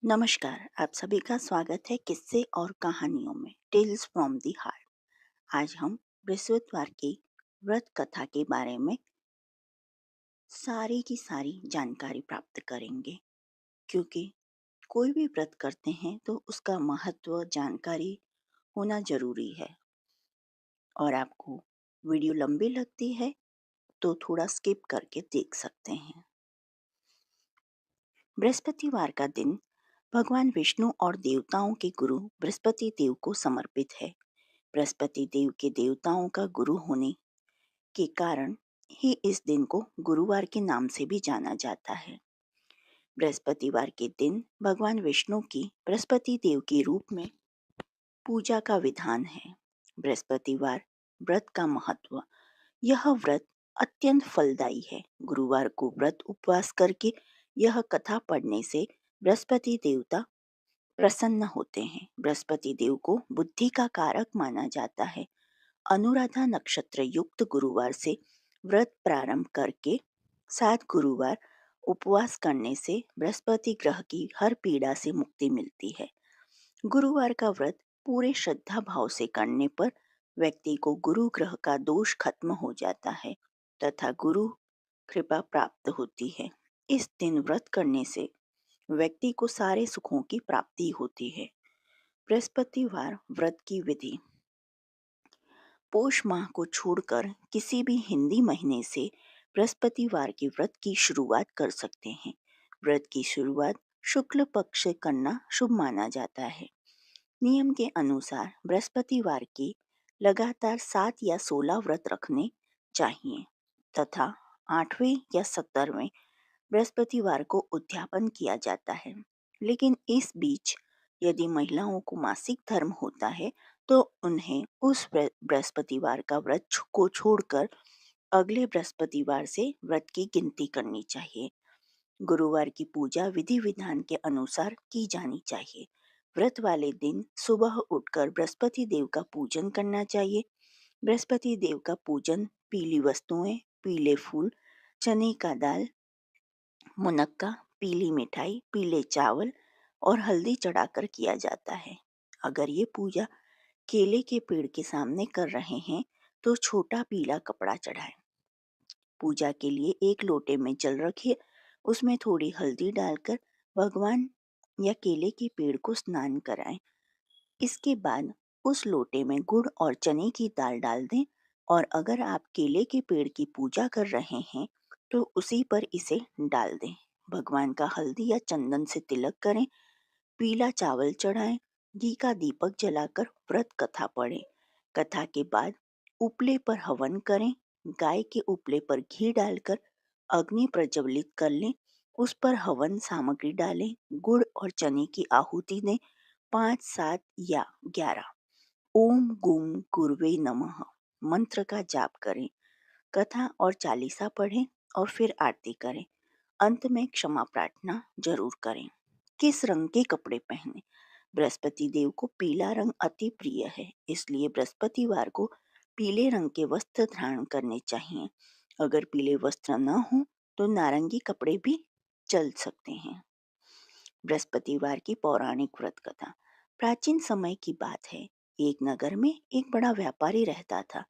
नमस्कार। आप सभी का स्वागत है किस्से और कहानियों में टेल्स फ्रॉम दी हार्ट। आज हम बृहस्पतिवार की व्रत कथा के बारे में सारी की सारी जानकारी प्राप्त करेंगे, क्योंकि कोई भी व्रत करते हैं तो उसका महत्व जानकारी होना जरूरी है। और आपको वीडियो लंबी लगती है तो थोड़ा स्किप करके देख सकते हैं। बृहस्पतिवार का दिन भगवान विष्णु और देवताओं के गुरु बृहस्पति देव को समर्पित है। बृहस्पति देव के देवताओं का गुरु होने के कारण ही इस दिन को गुरुवार के नाम से भी जाना जाता है। बृहस्पतिवार के दिन भगवान विष्णु की बृहस्पति देव के रूप में पूजा का विधान है। बृहस्पतिवार व्रत का महत्व। यह व्रत अत्यंत फलदायी है। गुरुवार को व्रत उपवास करके यह कथा पढ़ने से बृहस्पति देवता प्रसन्न होते हैं। बृहस्पति देव को बुद्धि का कारक माना जाता है। अनुराधा नक्षत्र युक्त गुरुवार से व्रत प्रारंभ करके 7 गुरुवार उपवास करने से बृहस्पति ग्रह की हर पीड़ा से मुक्ति मिलती है। गुरुवार का व्रत पूरे श्रद्धा भाव से करने पर व्यक्ति को गुरु ग्रह का दोष खत्म हो जाता है तथा गुरु कृपा प्राप्त होती है। इस दिन व्रत करने से व्यक्ति को सारे सुखों की प्राप्ति होती है। बृहस्पतिवार व्रत की विधि। पोष माह को छोड़कर किसी भी हिंदी महीने से बृहस्पतिवार के व्रत की शुरुआत कर सकते हैं। व्रत की शुरुआत शुक्ल पक्ष से करना शुभ माना जाता है। नियम के अनुसार बृहस्पतिवार के लगातार 7 या 16 व्रत रखने चाहिए तथा 8वें या 17वें बृहस्पतिवार को उद्यापन किया जाता है। लेकिन इस बीच यदि महिलाओं को मासिक धर्म होता है तो उन्हें उस बृहस्पतिवार का व्रत को छोड़कर अगले बृहस्पतिवार से व्रत की गिनती करनी चाहिए। गुरुवार की पूजा विधि विधान के अनुसार की जानी चाहिए। व्रत वाले दिन सुबह उठकर बृहस्पति देव का पूजन करना चाहिए। बृहस्पति देव का पूजन पीली वस्तुएं, पीले फूल, चने का दाल, मुनक्का, पीली मिठाई, पीले चावल और हल्दी चढ़ाकर किया जाता है। अगर ये पूजा केले के पेड़ के सामने कर रहे हैं तो छोटा पीला कपड़ा चढ़ाएं। पूजा के लिए एक लोटे में जल रखिए, उसमें थोड़ी हल्दी डालकर भगवान या केले के पेड़ को स्नान कराएं। इसके बाद उस लोटे में गुड़ और चने की दाल डाल दें और अगर आप केले के पेड़ की पूजा कर रहे हैं तो उसी पर इसे डाल दें। भगवान का हल्दी या चंदन से तिलक करें, पीला चावल चढ़ाएं, घी का दीपक जलाकर व्रत कथा पढ़ें। कथा के बाद उपले पर हवन करें। गाय के उपले पर घी डालकर अग्नि प्रज्वलित कर लें, उस पर हवन सामग्री डालें, गुड़ और चने की आहुति दें। 5, 7 या 11 ओम गुम गुरुवे नमः मंत्र का जाप करें। कथा और चालीसा पढ़ें और फिर आरती करें। अंत में क्षमा प्रार्थना जरूर करें। किस रंग के कपड़े पहने? बृहस्पति देव को पीला रंग अति प्रिय है, इसलिए बृहस्पतिवार को पीले रंग के वस्त्र धारण करने चाहिए। अगर पीले वस्त्र न हो तो नारंगी कपड़े भी चल सकते हैं। बृहस्पतिवार की पौराणिक व्रत कथा। प्राचीन समय की बात है। एक नगर में एक बड़ा व्यापारी रहता था।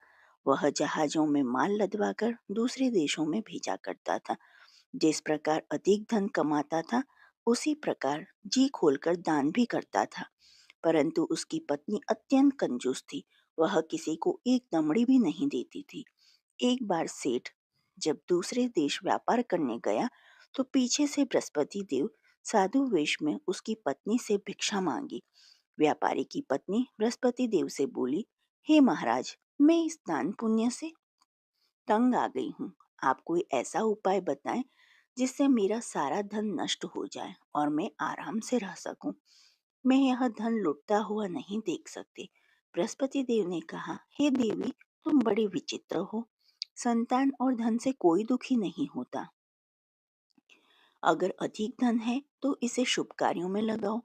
वह जहाजों में माल लदवाकर दूसरे देशों में भेजा करता था। जिस प्रकार अधिक धन कमाता था उसी प्रकार जी खोलकर दान भी करता था। परंतु उसकी पत्नी अत्यंत कंजूस थी। वह किसी को एक दमड़ी भी नहीं देती थी। एक बार सेठ जब दूसरे देश व्यापार करने गया तो पीछे से बृहस्पति देव साधु वेश में उसकी पत्नी से भिक्षा मांगी। व्यापारी की पत्नी बृहस्पति देव से बोली, हे महाराज, मैं इस दान पुण्य से तंग आ गई हूँ। आप कोई ऐसा उपाय बताएं जिससे मेरा सारा धन नष्ट हो जाए और मैं आराम से रह सकूं। मैं यह धन लुटता हुआ नहीं देख सकती। बृहस्पति देव ने कहा, हे देवी, तुम बड़े विचित्र हो। संतान और धन से कोई दुखी नहीं होता। अगर अधिक धन है तो इसे शुभ कार्यों में लगाओ,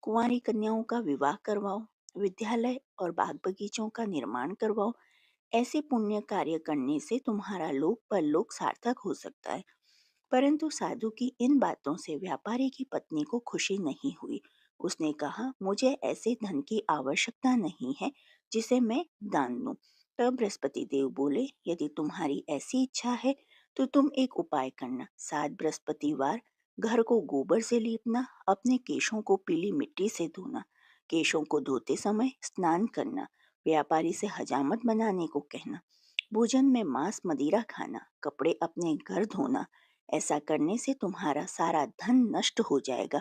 कुंवारी कन्याओं का विवाह करवाओ, विद्यालय और बाग बगीचों का निर्माण करवाओ। ऐसे पुण्य कार्य करने से तुम्हारा लोक परलोक सार्थक हो सकता है। परंतु साधु की इन बातों से व्यापारी की पत्नी को खुशी नहीं हुई। उसने कहा, मुझे ऐसे धन की आवश्यकता नहीं है जिसे मैं दान दूं। तब बृहस्पति देव बोले, यदि तुम्हारी ऐसी इच्छा है तो तुम एक उपाय करना। 7 बृहस्पतिवार घर को गोबर से लीपना, अपने केशों को पीली मिट्टी से धोना, केशों को धोते समय स्नान करना, व्यापारी से हजामत बनाने को कहना, भोजन में मांस मदिरा खाना, कपड़े अपने घर धोना। ऐसा करने से तुम्हारा सारा धन नष्ट हो जाएगा।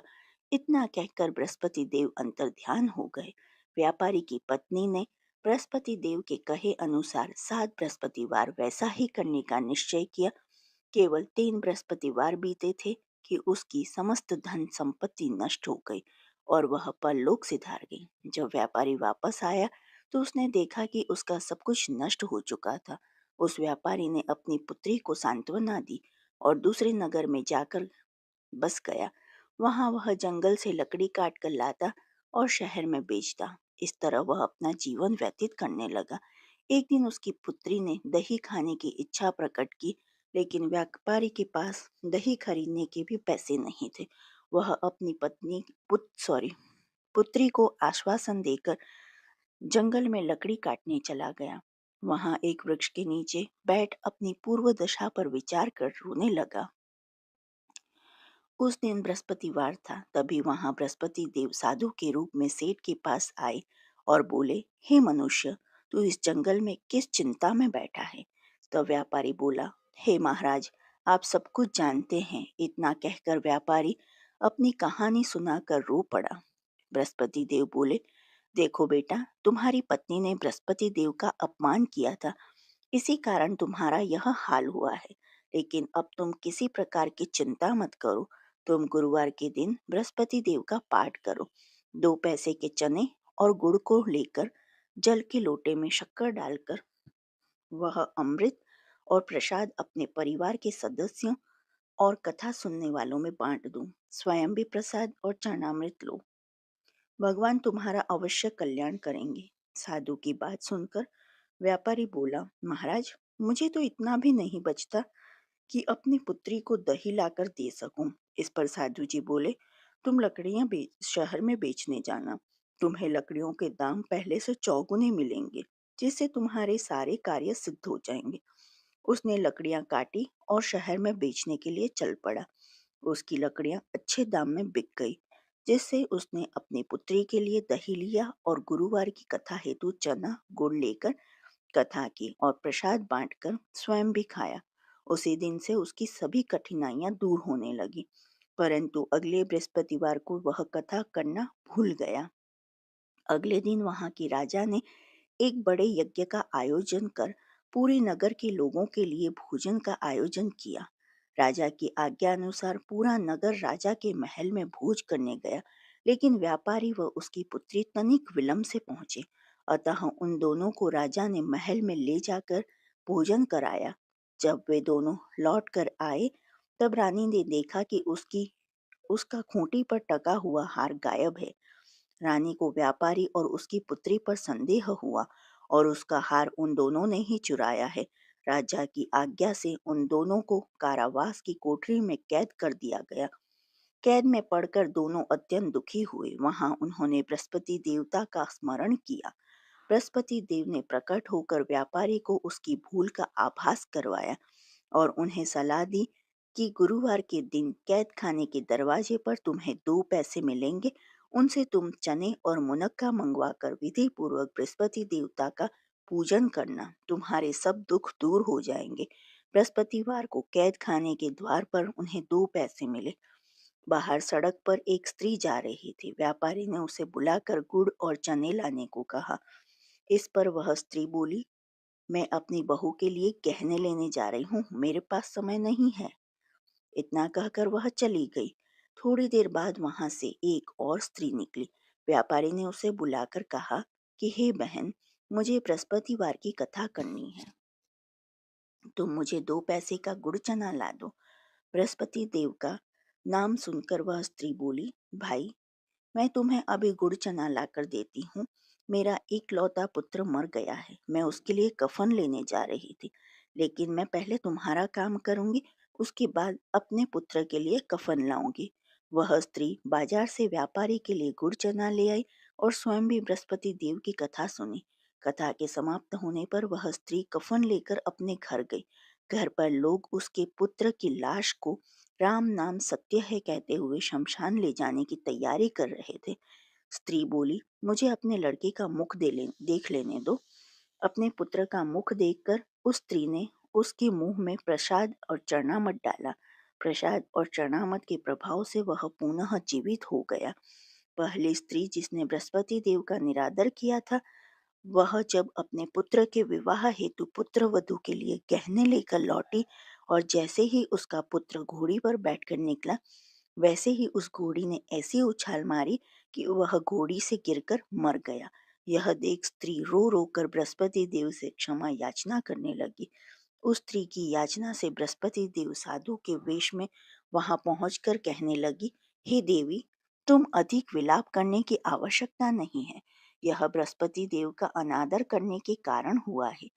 इतना कहकर बृहस्पति देव अंतर ध्यान हो गए। व्यापारी की पत्नी ने बृहस्पति देव के कहे अनुसार 7 बृहस्पतिवार वैसा ही करने का निश्चय किया। केवल 3 बृहस्पतिवार बीते थे कि उसकी समस्त धन संपत्ति नष्ट हो गई और वह परलोक सिधार गई। जब व्यापारी वापस आया तो उसने देखा कि उसका सब कुछ नष्ट हो चुका था। उस व्यापारी ने अपनी पुत्री को सांत्वना दी और दूसरे नगर में जाकर बस गया। वहां वह जंगल से लकड़ी काट कर लाता और शहर में बेचता। इस तरह वह अपना जीवन व्यतीत करने लगा। एक दिन उसकी पुत्री ने दही खाने की इच्छा प्रकट की, लेकिन व्यापारी के पास दही खरीदने के भी पैसे नहीं थे। वह अपनी पुत्री को आश्वासन देकर जंगल में लकड़ी काटने चला गया। वहां एक वृक्ष के नीचे बैठ अपनी पूर्व दशा पर विचार कर रोने लगा। उस दिन बृहस्पतिवार था। तभी वहां बृहस्पति देव साधु के रूप में सेठ के पास आए और बोले, हे मनुष्य, तू इस जंगल में किस चिंता में बैठा है? तब व्यापारी बोला, हे महाराज, आप सब कुछ जानते हैं। इतना कहकर व्यापारी अपनी कहानी सुनाकर रो पड़ा। बृहस्पति देव बोले, देखो बेटा, तुम्हारी पत्नी ने बृहस्पति देव का अपमान किया था, इसी कारण तुम्हारा यह हाल हुआ है। लेकिन अब तुम किसी प्रकार की चिंता मत करो। तुम गुरुवार के दिन बृहस्पति देव का पाठ करो। 2 पैसे के चने और गुड़ को लेकर जल के लोटे में शक्कर डालकर वह अमृत और प्रसाद अपने परिवार के सदस्यों और कथा सुनने वालों में बांट दो। स्वयं भी प्रसाद और चरणामृत लो। भगवान तुम्हारा अवश्य कल्याण करेंगे। साधु की बात सुनकर व्यापारी बोला, महाराज, मुझे तो इतना भी नहीं बचता कि अपनी पुत्री को दही लाकर दे सकूं। इस पर साधु जी बोले, तुम लकड़ियां शहर में बेचने जाना। तुम्हें लकड़ियों के दाम पहले से चौगुने मिलेंगे, जिससे तुम्हारे सारे कार्य सिद्ध हो जाएंगे। उसने लकड़ियां काटी और शहर में बेचने के लिए चल पड़ा। उसकी लकड़ियां अच्छे दाम में बिक गई, जिससे उसने अपनी पुत्री के लिए दही लिया और गुरुवार की कथा हेतु चना गुड़ लेकर कथा की और प्रसाद बांटकर स्वयं भी खाया। उसी दिन से उसकी सभी कठिनाइयां दूर होने लगी। परंतु अगले बृहस्पतिवार को वह कथा करना भूल गया। अगले दिन वहां की राजा ने एक बड़े यज्ञ का आयोजन कर पूरे नगर के लोगों के लिए भोजन का आयोजन किया। राजा की आज्ञा अनुसार पूरा नगर राजा के महल में भोज करने गया, लेकिन व्यापारी व उसकी पुत्री तनिक विलंब से पहुंचे। अतः उन दोनों को राजा ने महल में ले जाकर भोजन कराया। जब वे दोनों लौट कर आए, तब रानी ने देखा कि उसका खूंटी पर टका हुआ हार गायब है। रानी को व्यापारी और उसकी पुत्री पर संदेह हुआ और उसका हार उन दोनों ने ही चुराया है। राजा की आज्ञा से उन दोनों को कारावास की कोठरी में कैद कर दिया गया। कैद में पड़कर दोनों अत्यंत दुखी हुए। वहां उन्होंने बृहस्पति देवता का स्मरण किया। बृहस्पति देव ने प्रकट होकर व्यापारी को उसकी भूल का आभास करवाया और उन्हें सलाह दी कि गुरुवार के दिन कैद खाने के दरवाजे पर तुम्हें 2 पैसे मिलेंगे। उनसे तुम चने और मुनक्का मंगवा कर विधि पूर्वक बृहस्पति देवता का पूजन करना। तुम्हारे सब दुख दूर हो जाएंगे। बृहस्पतिवार को कैद खाने के द्वार पर उन्हें 2 पैसे मिले। बाहर सड़क पर एक स्त्री जा रही थी। व्यापारी ने उसे बुलाकर गुड़ और चने लाने को कहा। इस पर वह स्त्री बोली, मैं अपनी बहू के लिए गहने लेने जा रही हूँ, मेरे पास समय नहीं है। इतना कहकर वह चली गई। थोड़ी देर बाद वहां से एक और स्त्री निकली। व्यापारी ने उसे बुलाकर कहा कि हे बहन, मुझे बृहस्पतिवार की कथा करनी है, तुम मुझे 2 पैसे का गुड़ चना ला दो। बृहस्पति देव का नाम सुनकर वह स्त्री बोली, भाई, मैं तुम्हें अभी गुड़ चना लाकर देती हूँ। मेरा इकलौता पुत्र मर गया है, मैं उसके लिए कफन लेने जा रही थी, लेकिन मैं पहले तुम्हारा काम करूंगी। उसके बाद अपने पुत्र के लिए कफन लाऊंगी। वह स्त्री बाजार से व्यापारी के लिए गुड़ चना ले आई और स्वयं भी बृहस्पति देव की कथा सुनी। कथा के समाप्त होने पर वह स्त्री कफन लेकर अपने घर गई। घर पर लोग उसके पुत्र की लाश को राम नाम सत्य है कहते हुए शमशान ले जाने की तैयारी कर रहे थे। स्त्री बोली, मुझे अपने लड़के का मुख देख लेने दो। अपने पुत्र का मुख देखकर उस स्त्री ने उसके मुंह में प्रसाद और चरणामृत डाला। प्रसाद और चरणामृत के प्रभाव से वह पुनः जीवित हो गया। पहली स्त्री जिसने बृहस्पति देव का निरादर किया था, वह जब अपने पुत्र के विवाह हेतु पुत्र वधू के लिए गहने लेकर लौटी और जैसे ही उसका पुत्र घोड़ी पर बैठकर निकला, वैसे ही उस घोड़ी ने ऐसी उछाल मारी कि वह घोड़ी से गिरकर मर गया। यह देख स्त्री रो रो कर बृहस्पति देव से क्षमा याचना करने लगी। उस स्त्री की याचना से बृहस्पति देव साधु के वेश में वहां पहुंचकर कहने लगी, हे देवी, तुम अधिक विलाप करने की आवश्यकता नहीं है। यह बृहस्पति देव का अनादर करने के कारण हुआ है।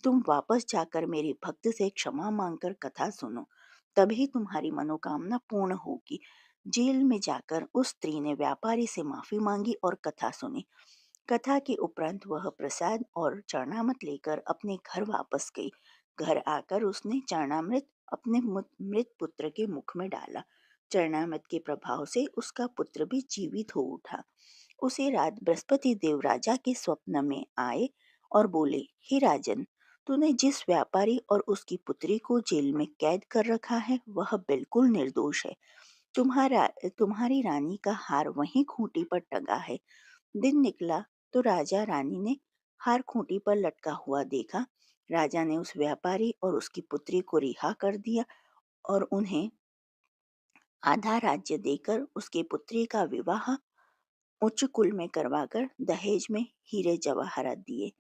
तुम वापस जाकर मेरे भक्त से क्षमा मांगकर कथा सुनो, तभी तुम्हारी मनोकामना पूर्ण होगी। जेल में जाकर उस स्त्री ने व्यापारी से माफी मांगी और कथा सुनी। कथा के उपरांत वह प्रसाद और चरणामृत लेकर अपने घर वापस गई। घर आकर उसने चरणामृत अपने मृत पुत्र के मुख में डाला। चरणामृत के प्रभाव से उसका पुत्र भी जीवित हो उठा। उसी रात बृहस्पति देव राजा के स्वप्न में आए और बोले, हे राजन, तूने जिस व्यापारी और उसकी पुत्री को जेल में कैद कर रखा है वह बिल्कुल निर्दोष है। तुम्हारा तुम्हारी रानी का हार वहीं खूंटी पर टंगा है। दिन निकला तो राजा रानी ने हार खूंटी पर लटका हुआ देखा। राजा ने उस व्यापारी और उसकी पुत्री को रिहा कर दिया और उन्हें आधा राज्य देकर उसकी पुत्री का विवाह उच्च कुल में करवाकर दहेज में हीरे जवाहरात दिए।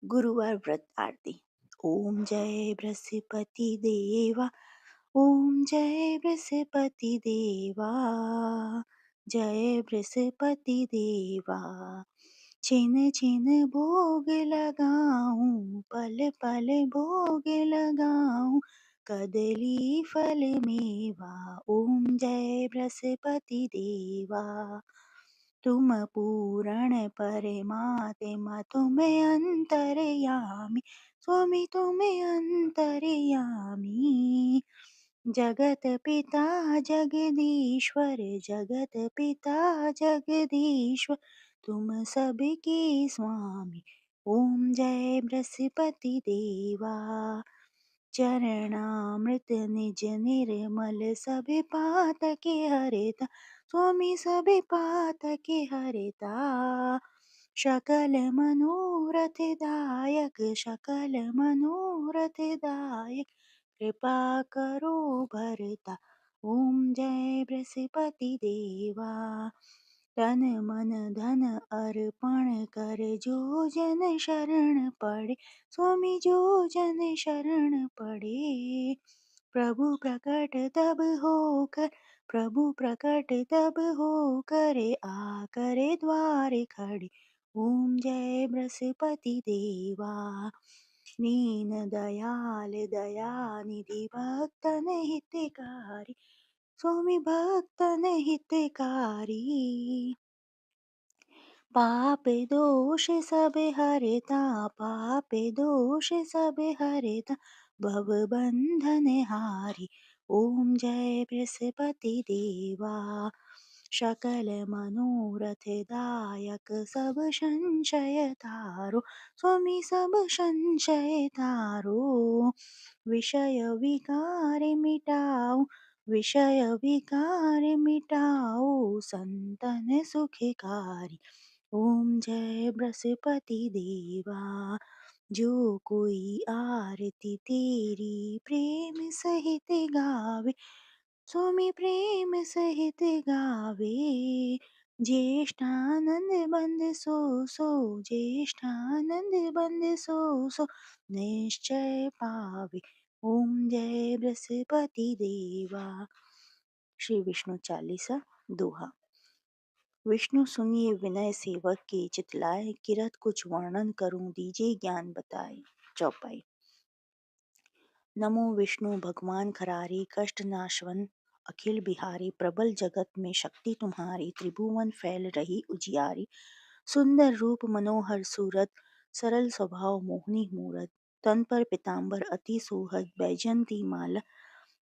गुरुवार व्रत आरती। ओम जय बृहस्पति देवा, ओम जय बृहस्पति देवा, जय बृहस्पति देवा। छिन छिन भोग लगाऊं, पल पल भोग लगाऊं, कदली फल मेवा। ओम जय बृहस्पति देवा। तुम पूर्ण परमात्मा, तुम अंतर्यामी, स्वामी तुम अंतर्यामी। जगत पिता जगदीश्वर, जगत पिता जगदीश्वर, तुम सबके स्वामी। ओम जय बृहस्पति देवा। चरणामृत निज निर्मल, सभी पातके हरता, स्वामी सभी पातके हरता। सकल मनोरथ दायक, सकल मनोरथ दायक, कृपा करो भरता। ओम जय बृहस्पति देवा। तन मन धन अर्पण कर, जो जन शरण पड़े, स्वामी जो जन शरण पड़े। प्रभु प्रकट तब होकर, प्रभु प्रकट तब होकर, आकर द्वार खड़े। ओम जय बृहस्पति देवा। दीन दयाल दयानिधि, भक्तन हितकारी, स्वामी भक्तन हितकारी। पाप दोष सब हरता, पाप दोष सब हरता, भव बंधन हारी। ओम जय बृहस्पति देवा। सकल मनोरथ दायक, सब संशय तारो, स्वामी सब संशय तारो। विषय विकार मिटाओ, विषय विकार मिटाओ, संतन सुखकारी। ओम जय बृहस्पति देवा। जो कोई आरती तेरी प्रेम सहित गावे, स्वामी प्रेम सहित गावे। ज्येष्ठानंद बंद सो सो, ज्येष्ठानंद बंद सो सो, निश्चय पावे। ओम जय बृहस्पति देवा। श्री विष्णु चालीसा दोहा। विष्णु सुनिए विनय सेवक के, चितलाए किरत कुछ वर्णन करूं, दीजिए ज्ञान बताए। चौपाई। नमो विष्णु भगवान खरारी कष्ट नाशवन अखिल बिहारी प्रबल जगत में शक्ति तुम्हारी त्रिभुवन फैल रही उजियारी सुंदर रूप मनोहर सूरत सरल स्वभाव मोहनी मूरत तन पर पीतांबर अति सोहद बैजंती माला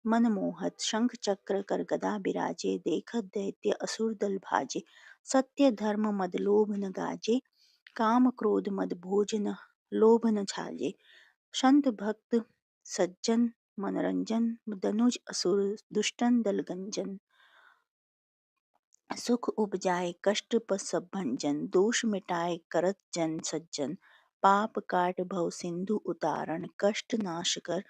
मनमोहत शंख चक्र कर गदा बिराजे देखत दैत्य असुर दल भाजे सत्य धर्म मद लोभ न गाजे काम क्रोध मद भोज न लोभ न छाजे संत भक्त सज्जन मनोरंजन दनुज असुर दुष्टन दल गंजन सुख उपजाए कष्ट सब भंजन दोष मिटाए करत जन सज्जन पाप काट भव सिंधु उतारण कष्ट नाश कर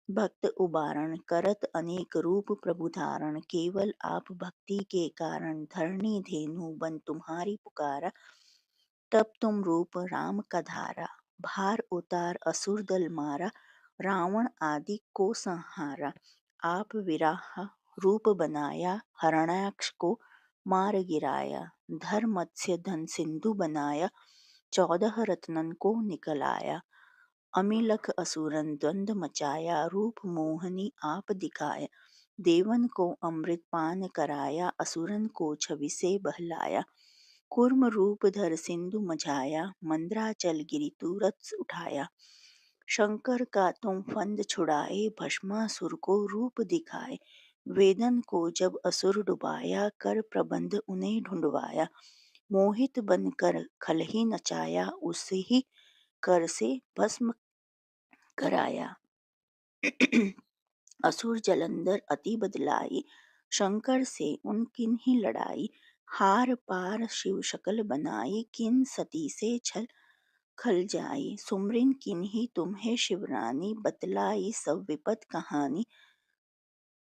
भक्त उबारण करत अनेक रूप प्रभु धारण केवल आप भक्ति के कारण धरणी धेनु बन तुम्हारी पुकारा तब तुम रूप राम का धारा भार उतार असुर दल मारा रावण आदि को संहारा आप विराह रूप बनाया हरणाक्ष को मार गिराया धर मत्स्य धन सिंधु बनाया 14 रत्नन को निकलाया अमिलख असुरन द्वंद मचाया रूप मोहनी आप दिखाया देवन को अमृत पान कराया असुरन को छवि से बहलाया कूर्म रूप धर सिंधु मझाया मंद्राचल गिरि तुरत उठाया शंकर का तुम फंद छुड़ाए भस्मासुर को रूप दिखाए वेदन को जब असुर डुबाया कर प्रबंध उन्हें ढूंढवाया मोहित बनकर खलही नचाया उसे ही कर से भस्म कराया असुर जलंधर अति बदलाई शंकर से उनकिन ही लड़ाई हार पार शिव शकल बनाई किन सती से छल खल जाई सुमरिन किन्हीं तुम्हें शिवरानी बतलाई सब विपत कहानी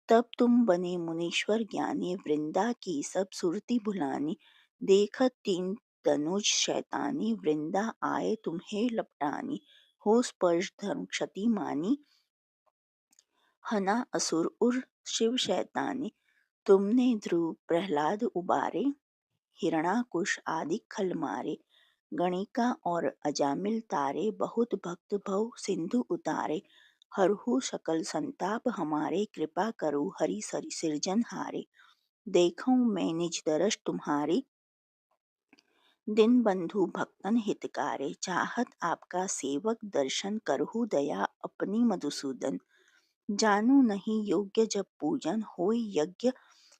तब तुम बने मुनीश्वर ज्ञानी वृंदा की सब सुरती भुलानी देखत तीन तनुज शैतानी वृंदा आए तुम्हें लपटानी हो स्पर्श धर्म क्षति मानी हना असुर उर शिव शैतानी तुमने ध्रुव प्रहलाद उबारे हिरणाकुश आदि खल मारे गणिका और अजामिल तारे बहुत भक्त भव सिंधु उतारे हरहु सकल संताप हमारे कृपा करो हरि सरि सिरजन हारे देखूं मैं निज दरस तुम्हारी दिन बंधु भक्तन हितकारे चाहत आपका सेवक दर्शन करहु दया अपनी मधुसूदन जानू नहीं योग्य जब पूजन होय यज्ञ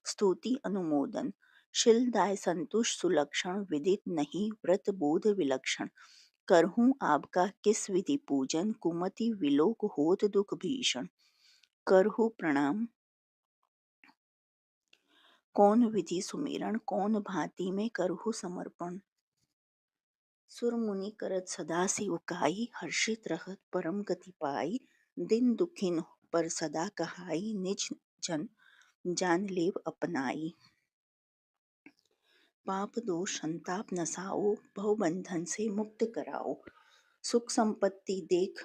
स्तुति अनुमोदन शीलदाय संतुष्ट सुलक्षण विदित नहीं व्रत बोध विलक्षण करहूँ आपका किस विधि पूजन कुमति विलोक होत दुख भीषण करहु प्रणाम कौन विधि सुमिरन कौन भांति में करहु समर्पण सुर मुनि करत सदा सिवकाई हर्षित रहत परम गति पाई दिन दुखिन पर सदा कहाई निज जन जान लेव अपनाई पाप दोष संताप नसाओ भव बंधन से मुक्त कराओ सुख संपत्ति देख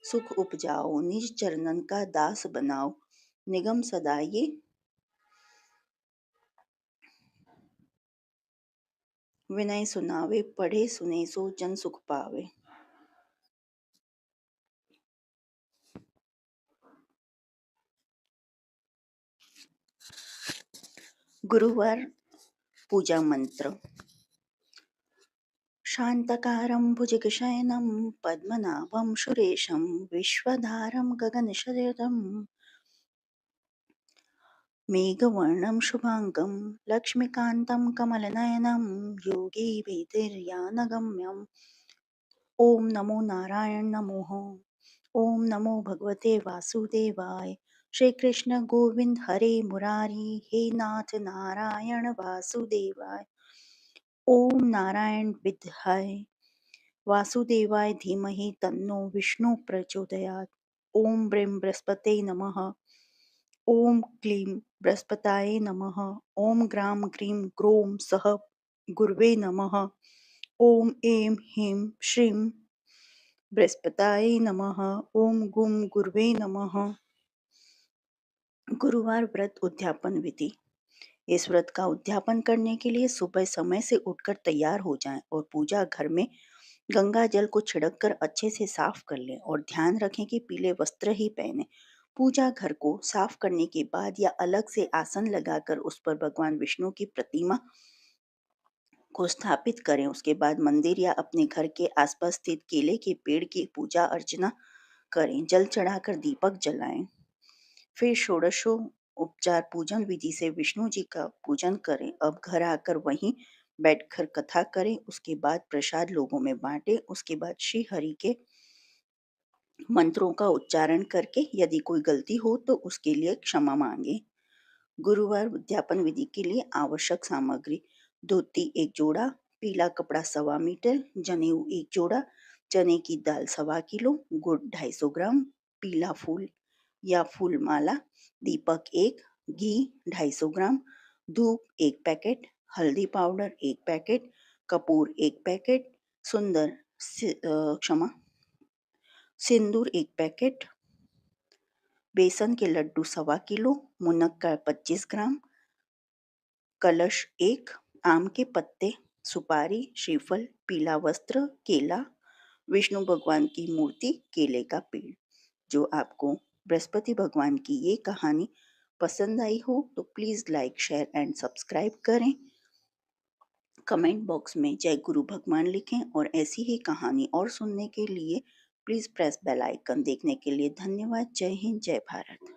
सुख उपजाओ निज चरणन का दास बनाओ निगम सदा ये विनय सुनावे पढ़े सुने सो जन सुख पावे गुरुवार पूजा मंत्र शांतकारं भुजगशयनं पद्मनाभं सुरेशं विश्वधारं गगनशयनं मेघवर्णं शुभांगं लक्ष्मीकान्तं कमलनयनं योगी वेदैर्यानगम्यम् ॐ नमो नारायण नमोः ॐ नमो भगवते वासुदेवाय श्री कृष्ण गोविंद हरे मुरारी हे नाथ नारायण वासुदेवाय ओम नारायण विद्याय वासुदेवाय धीमहि तन्नो विष्णु प्रचोदयात् ओम ब्रीं बृहस्पते नमः ओम क्लीं बृहस्पताय नमः ओम ग्रां ग्रीं ग्रौं सः गुरवे नमः ओम ऐं ह्रीं श्रीं बृहस्पताय नमः ओम गुं गुरवे नमः गुरुवार व्रत उद्यापन विधि इस व्रत का उद्यापन करने के लिए सुबह समय से उठकर तैयार हो जाएं और पूजा घर में गंगा जल को छिड़क कर अच्छे से साफ कर लें और ध्यान रखें कि पीले वस्त्र ही पहने। पूजा घर को साफ करने के बाद या अलग से आसन लगाकर उस पर भगवान विष्णु की प्रतिमा को स्थापित करें। उसके बाद मंदिर या अपने घर के आसपास स्थित केले के पेड़ की पूजा अर्चना करें। जल चढ़ाकर दीपक जलाएं। फिर षोडशो उपचार पूजन विधि से विष्णु जी का पूजन करें। अब घर आकर वहीं बैठकर कथा करें। उसके बाद प्रसाद लोगों में बांटें। उसके बाद श्री हरि के मंत्रों का उच्चारण करके यदि कोई गलती हो तो उसके लिए क्षमा मांगे। गुरुवार उद्यापन विधि के लिए आवश्यक सामग्री: धोती 1 जोड़ा, पीला कपड़ा 1.25 मीटर, जनेऊ 1 जोड़ा, चने की दाल 1.25 किलो, गुड़ 250 ग्राम, पीला फूल या फूल माला, दीपक 1, घी 250 ग्राम, धूप 1 पैकेट, हल्दी पाउडर 1 पैकेट, कपूर 1 पैकेट, क्षमा सिंदूर 1 पैकेट, बेसन के लड्डू 1.25 किलो, मुनक्का 25 ग्राम, कलश 1, आम के पत्ते, सुपारी, श्रीफल, पीला वस्त्र, केला, विष्णु भगवान की मूर्ति, केले का पेड़। जो आपको बृहस्पति भगवान की ये कहानी पसंद आई हो तो please like, share and subscribe करें। कमेंट बॉक्स में जय गुरु भगवान लिखें और ऐसी ही कहानी और सुनने के लिए प्लीज़ प्रेस बेल आइकन। देखने के लिए धन्यवाद। जय हिंद, जय भारत।